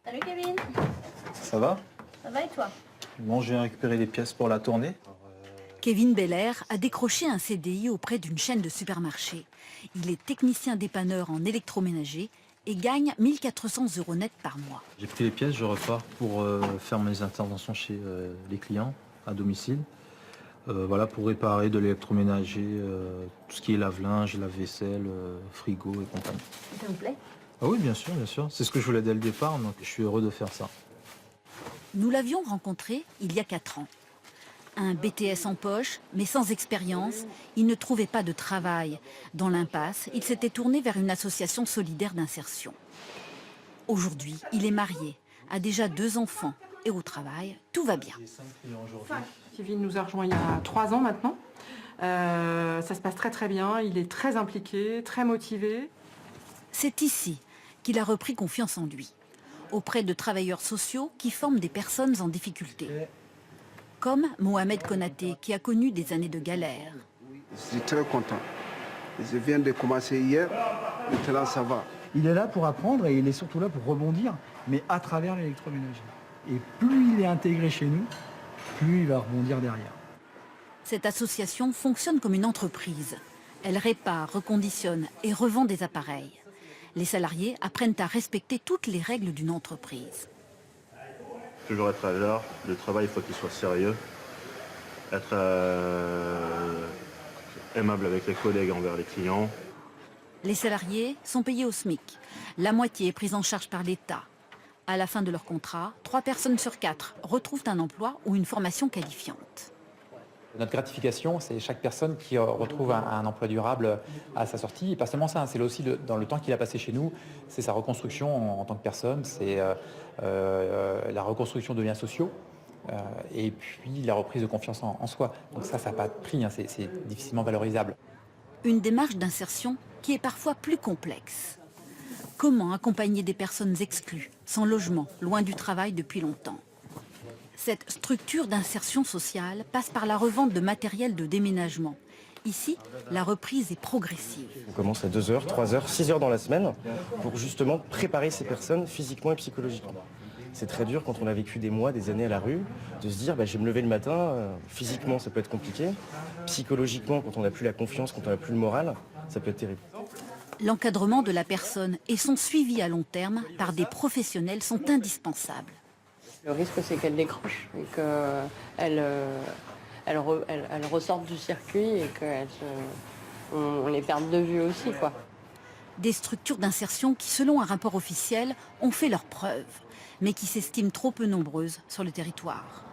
Salut Kevin, Ça va? ça va et toi? Bon, je viens récupérer les pièces pour la tournée. Kevin Belair a décroché un CDI auprès d'une chaîne de supermarchés. Il est technicien dépanneur en électroménager et gagne 1 400 € net par mois. J'ai pris les pièces, je repars pour faire mes interventions chez les clients à domicile. Voilà, pour réparer de l'électroménager, tout ce qui est lave-linge, lave-vaisselle, frigo et compagnie. Ça vous plaît? Ah oui, bien sûr, bien sûr. C'est ce que je voulais dès le départ, donc je suis heureux de faire ça. Nous l'avions rencontré il y a 4 ans. Un BTS en poche, mais sans expérience, il ne trouvait pas de travail. Dans l'impasse, il s'était tourné vers une association solidaire d'insertion. Aujourd'hui, il est marié, a déjà 2 enfants et au travail, tout va bien. Kevin nous a rejoint il y a 3 ans maintenant. Ça se passe très très bien, il est très impliqué, très motivé. C'est ici qu'il a repris confiance en lui, auprès de travailleurs sociaux qui forment des personnes en difficulté. Comme Mohamed Konaté, qui a connu des années de galère. Je suis très content. Je viens de commencer hier, maintenant ça va. Il est là pour apprendre et il est surtout là pour rebondir, mais à travers l'électroménager. Et plus il est intégré chez nous, plus il va rebondir derrière. Cette association fonctionne comme une entreprise. Elle répare, reconditionne et revend des appareils. Les salariés apprennent à respecter toutes les règles d'une entreprise. Toujours être à l'heure, le travail il faut qu'il soit sérieux, être aimable avec les collègues envers les clients. Les salariés sont payés au SMIC. La moitié est prise en charge par l'État. À la fin de leur contrat, 3 personnes sur 4 retrouvent un emploi ou une formation qualifiante. Notre gratification, c'est chaque personne qui retrouve un emploi durable à sa sortie. Et pas seulement ça, c'est aussi dans le temps qu'il a passé chez nous, c'est sa reconstruction en tant que personne, c'est la reconstruction de liens sociaux et puis la reprise de confiance en soi. Donc ça n'a pas de prix, hein, c'est difficilement valorisable. Une démarche d'insertion qui est parfois plus complexe. Comment accompagner des personnes exclues, sans logement, loin du travail depuis longtemps? Cette structure d'insertion sociale passe par la revente de matériel de déménagement. Ici, la reprise est progressive. On commence à 2 heures, 3 heures, 6 heures dans la semaine pour justement préparer ces personnes physiquement et psychologiquement. C'est très dur quand on a vécu des mois, des années à la rue, de se dire je vais me lever le matin, physiquement ça peut être compliqué, psychologiquement quand on n'a plus la confiance, quand on n'a plus le moral, ça peut être terrible. L'encadrement de la personne et son suivi à long terme par des professionnels sont indispensables. Le risque, c'est qu'elle décroche et qu'elle ressorte du circuit et qu'on les perde de vue aussi, quoi. Des structures d'insertion qui, selon un rapport officiel, ont fait leurs preuves, mais qui s'estiment trop peu nombreuses sur le territoire.